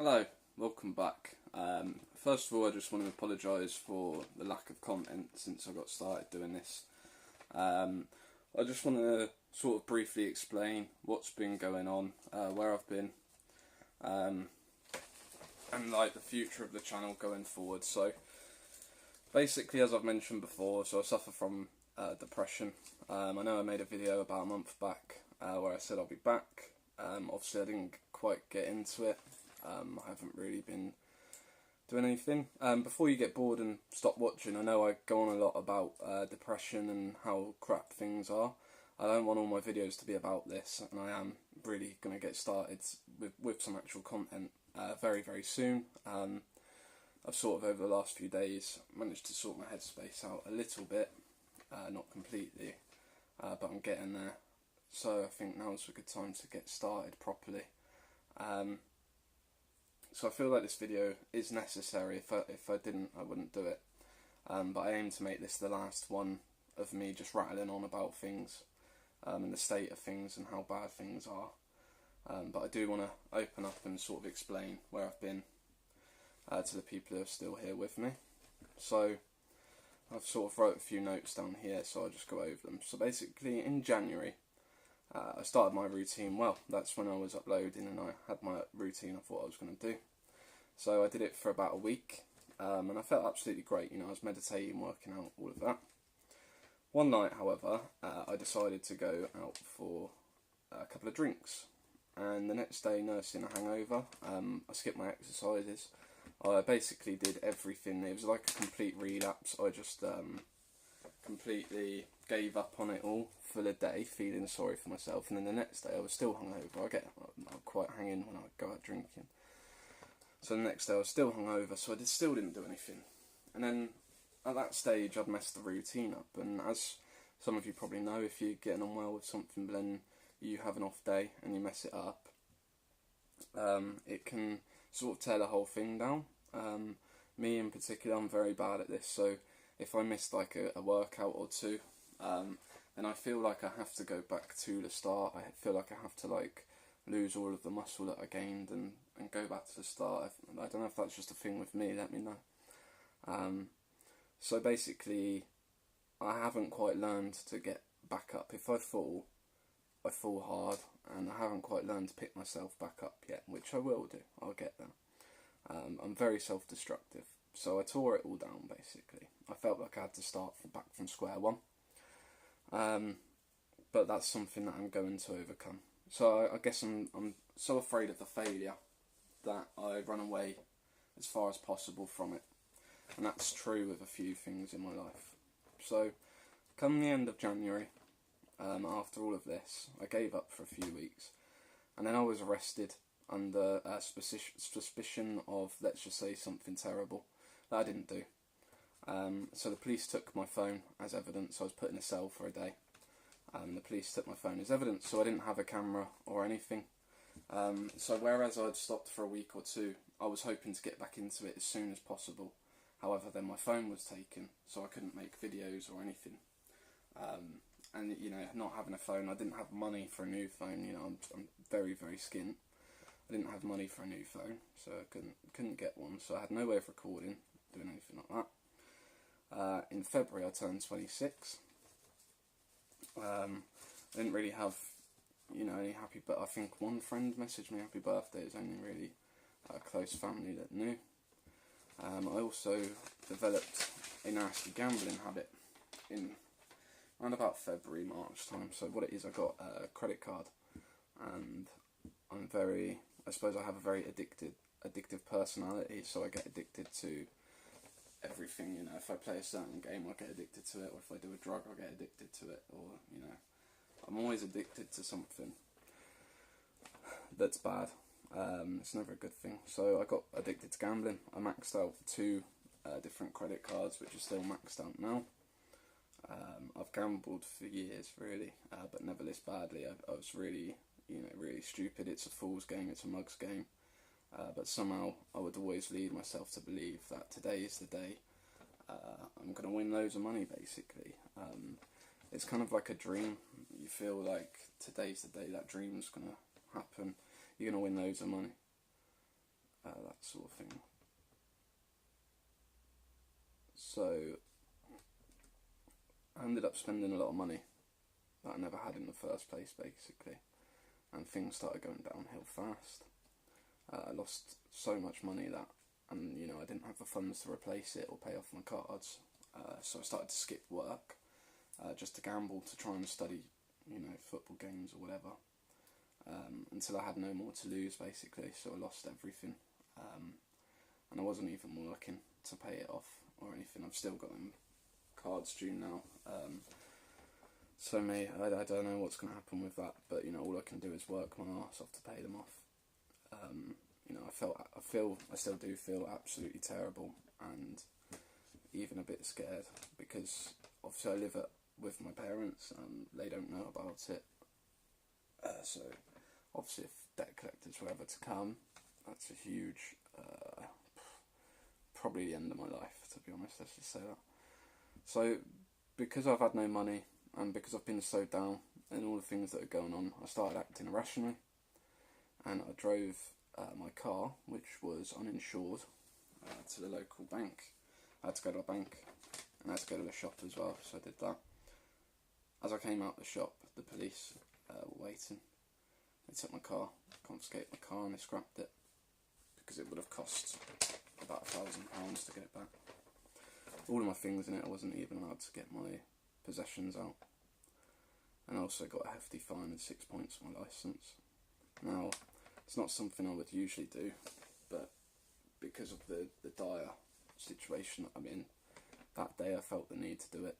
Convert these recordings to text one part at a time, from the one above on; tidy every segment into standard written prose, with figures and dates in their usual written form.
Hello, welcome back. First of all, I just want to apologise for the lack of content since I got started doing this. I just want to sort of briefly explain what's been going on, where I've been, and like the future of the channel going forward. So basically, as I've mentioned before, I suffer from depression. I know I made a video about a month back where I said I'll be back. Obviously I didn't quite get into it. I haven't really been doing anything. Before you get bored and stop watching, I know I go on a lot about depression and how crap things are. I don't want all my videos to be about this, and I am really going to get started with some actual content very, very soon. I've sort of, over the last few days, managed to sort my headspace out a little bit, not completely, but I'm getting there. So I think now's a good time to get started properly. So I feel like this video is necessary. If I didn't, I wouldn't do it. But I aim to make this the last one of me just rattling on about things, and the state of things and how bad things are. But I do want to open up and sort of explain where I've been to the people who are still here with me. So I've sort of wrote a few notes down here, so I'll just go over them. So basically in January, I started my routine. Well, that's when I was uploading and I had my routine I thought I was going to do. So I did it for about a week, and I felt absolutely great. I was meditating, working out, all of that. One night, however, I decided to go out for a couple of drinks, and the next day, nursing a hangover, I skipped my exercises. I basically did everything. It was like a complete relapse. I just completely gave up on it all for the day, feeling sorry for myself, and then the next day I was still hungover. I'm quite hanging when I go out drinking. So the next day I was still hungover, so I still didn't do anything. And then at that stage I'd messed the routine up, and as some of you probably know, if you're getting on well with something but then you have an off day and you mess it up, it can sort of tear the whole thing down. Me in particular, I'm very bad at this, so if I missed like a workout or two, then I feel like I have to go back to the start. I feel like I have to like lose all of the muscle that I gained and go back to the start. I don't know if that's just a thing with me, let me know. So basically, I haven't quite learned to get back up. If I fall hard, and I haven't quite learned to pick myself back up yet, which I will do, I'll get there. I'm very self-destructive, so I tore it all down basically. I felt like I had to start back from square one. But that's something that I'm going to overcome. So I guess I'm so afraid of the failure that I run away as far as possible from it. And that's true with a few things in my life. So come the end of January, after all of this, I gave up for a few weeks. And then I was arrested under suspicion of, let's just say, something terrible that I didn't do. So the police took my phone as evidence. I was put in a cell for a day. The police took my phone as evidence, so I didn't have a camera or anything. So whereas I'd stopped for a week or two, I was hoping to get back into it as soon as possible. However, then my phone was taken, so I couldn't make videos or anything. And not having a phone, I didn't have money for a new phone. I'm very, very skint. I didn't have money for a new phone, so I couldn't get one. So I had no way of recording, doing anything like that. In February, I turned 26. I didn't really have, any happy, but I think one friend messaged me happy birthday. It was only really close family that knew. I also developed a nasty gambling habit in around about February, March time. So what it is, I got a credit card, and I suppose I have a very addictive personality, so I get addicted to everything. If I play a certain game, I'll get addicted to it, or if I do a drug, I'll get addicted to it, or I'm always addicted to something that's bad. It's never a good thing. So I got addicted to gambling. I maxed out 2 different credit cards, which are still maxed out now. I've gambled for years, really, but never this badly. I was really, really stupid. It's a fool's game, it's a mug's game. But somehow I would always lead myself to believe that today is the day. I'm going to win loads of money, basically. It's kind of like a dream. You feel like today's the day that dream's going to happen. You're going to win loads of money. that sort of thing. So I ended up spending a lot of money that I never had in the first place, basically, and things started going downhill fast. I lost so much money that, and I didn't have the funds to replace it or pay off my cards, so I started to skip work just to gamble, to try and study, football games or whatever, until I had no more to lose, basically. So I lost everything, and I wasn't even working to pay it off or anything. I've still got them cards due now. So I don't know what's going to happen with that, but all I can do is work my arse off to pay them off. I still do feel absolutely terrible and even a bit scared, because obviously I live with my parents and they don't know about it. So obviously if debt collectors were ever to come, that's a huge, probably the end of my life, to be honest, let's just say that. So because I've had no money and because I've been so down in all the things that are going on, I started acting irrationally, and I drove my car, which was uninsured, to the local bank. I had to go to a bank and I had to go to the shop as well, so I did that. As I came out the shop, the police were waiting. They took my car, confiscated my car, and they scrapped it, because it would have cost about £1,000 to get it back. All of my things in it, I wasn't even allowed to get my possessions out, and I also got a hefty fine and 6 points on my licence. Now, it's not something I would usually do, but because of the dire situation that I'm in, that day I felt the need to do it,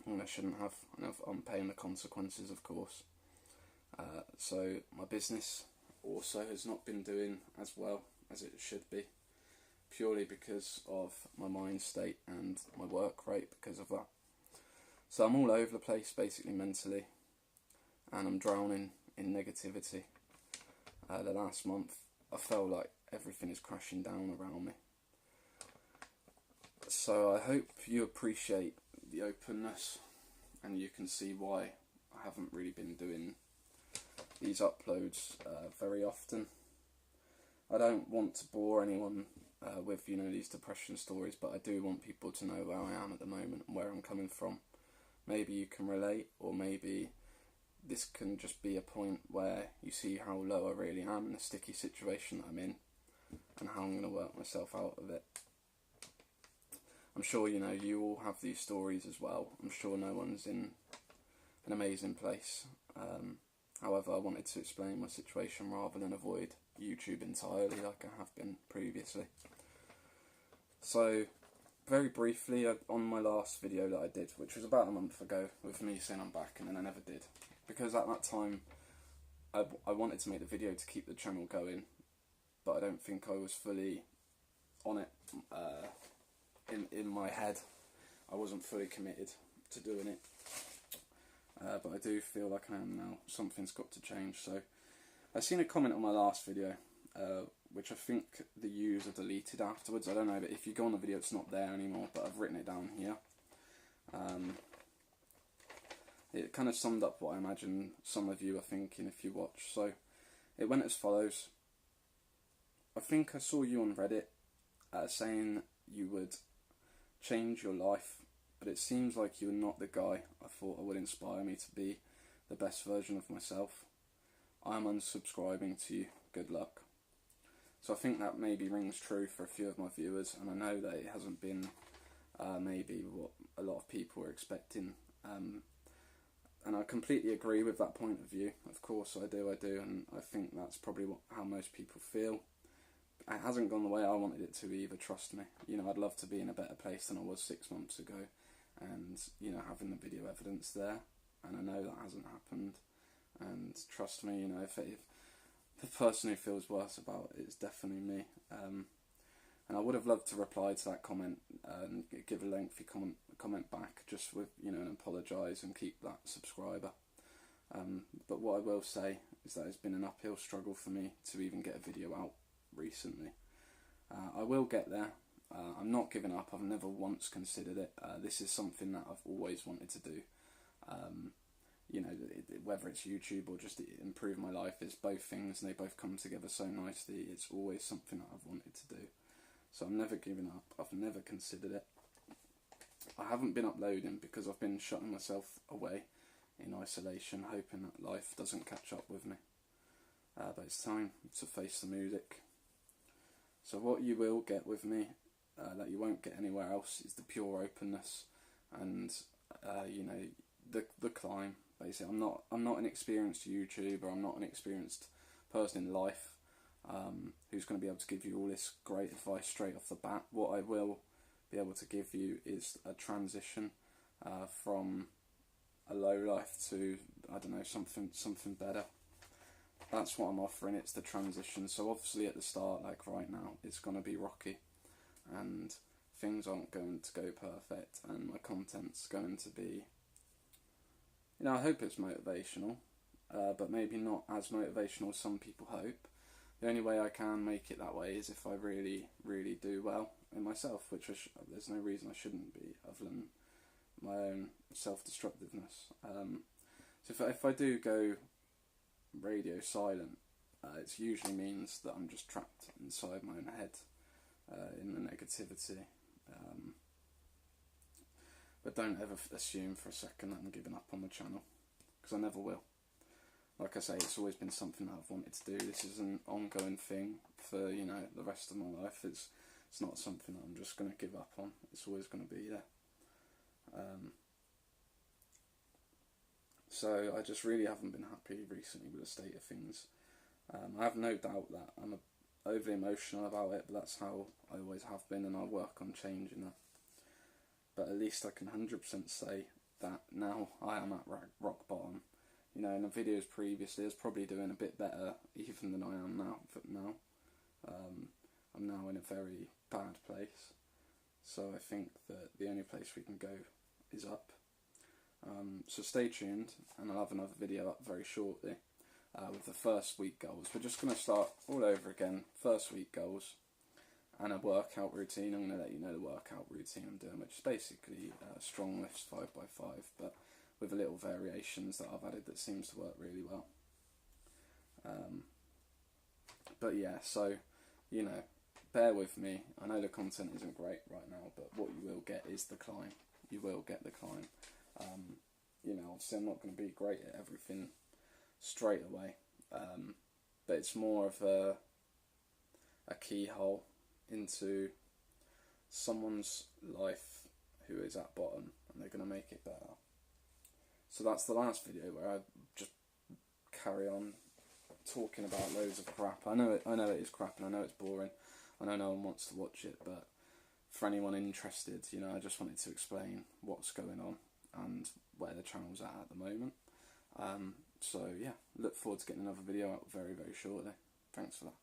and I shouldn't have, and I'm paying the consequences, of course. So my business also has not been doing as well as it should be, purely because of my mind state and my work rate because of that. So I'm all over the place, basically, mentally, and I'm drowning in negativity. The last month I felt like everything is crashing down around me. So I hope you appreciate the openness and you can see why I haven't really been doing these uploads very often. I don't want to bore anyone with these depression stories, but I do want people to know where I am at the moment and where I'm coming from. Maybe you can relate, or maybe this can just be a point where you see how low I really am in the sticky situation that I'm in, and how I'm going to work myself out of it. I'm sure you all have these stories as well. I'm sure no one's in an amazing place. However, I wanted to explain my situation rather than avoid YouTube entirely like I have been previously. So, very briefly, on my last video that I did, which was about a month ago, with me saying I'm back, and then I never did, because at that time I wanted to make the video to keep the channel going, but I don't think I was fully on it. In my head, I wasn't fully committed to doing it, but I do feel like I am now. Something's got to change. So I seen a comment on my last video, which I think the user deleted afterwards. I don't know, but if you go on the video, it's not there anymore, but I've written it down here. It kind of summed up what I imagine some of you are thinking if you watch. So it went as follows. I think I saw you on Reddit saying you would change your life, but it seems like you're not the guy I thought would inspire me to be the best version of myself. I'm unsubscribing to you. Good luck. So I think that maybe rings true for a few of my viewers, and I know that it hasn't been maybe what a lot of people were expecting. And I completely agree with that point of view. Of course I do, and I think that's probably how most people feel. It hasn't gone the way I wanted it to either, trust me. I'd love to be in a better place than I was 6 months ago, and having the video evidence there, and I know that hasn't happened. And trust me, if the person who feels worse about it is definitely me. And I would have loved to reply to that comment and give a lengthy comment back, just with and apologise and keep that subscriber. But what I will say is that it's been an uphill struggle for me to even get a video out recently. I will get there. I'm not giving up. I've never once considered it. This is something that I've always wanted to do. you know, whether it's YouTube or just improve my life, it's both things, and they both come together so nicely. It's always something that I've wanted to do. So I'm never giving up. I've never considered it. I haven't been uploading because I've been shutting myself away in isolation, hoping that life doesn't catch up with me. But it's time to face the music. So what you will get with me, that you won't get anywhere else, is the pure openness and you know, the climb. Basically, I'm not an experienced YouTuber. I'm not an experienced person in life who's going to be able to give you all this great advice straight off the bat. What I will be able to give you is a transition from a low life to, I don't know, something better. That's what I'm offering. It's the transition. So obviously at the start, like right now, it's going to be rocky, and things aren't going to go perfect, and my content's going to be, you know, I hope it's motivational, but maybe not as motivational as some people hope. The only way I can make it that way is if I really, really do well in myself, which there's no reason I shouldn't be, other than my own self-destructiveness. So if I do go radio silent, it usually means that I'm just trapped inside my own head in the negativity. But don't ever assume for a second that I'm giving up on the channel, because I never will. Like I say, it's always been something that I've wanted to do. This is an ongoing thing for, you know, the rest of my life. It's not something that I'm just going to give up on. It's always going to be there. So I just really haven't been happy recently with the state of things. I have no doubt that I'm overly emotional about it, but that's how I always have been, and I'll work on changing that. But at least I can 100% say that now I am at rock bottom. You know, in the videos previously, I was probably doing a bit better even than I am now. I'm now in a very bad place. So I think that the only place we can go is up. So stay tuned, and I'll have another video up very shortly with the first week goals. We're just going to start all over again, first week goals, and a workout routine. I'm going to let you know the workout routine I'm doing, which is basically strong lifts 5x5, but with a little variations that I've added that seems to work really well. But yeah, so, you know, bear with me. I know the content isn't great right now, but what you will get is the climb. You will get the climb. You know, obviously I'm not going to be great at everything straight away, but it's more of a keyhole into someone's life who is at bottom, and they're going to make it better. So that's the last video where I just carry on talking about loads of crap. I know it is crap, and I know it's boring. I know no one wants to watch it, but for anyone interested, you know, I just wanted to explain what's going on and where the channel's at the moment. So yeah, look forward to getting another video out very, very shortly. Thanks for that.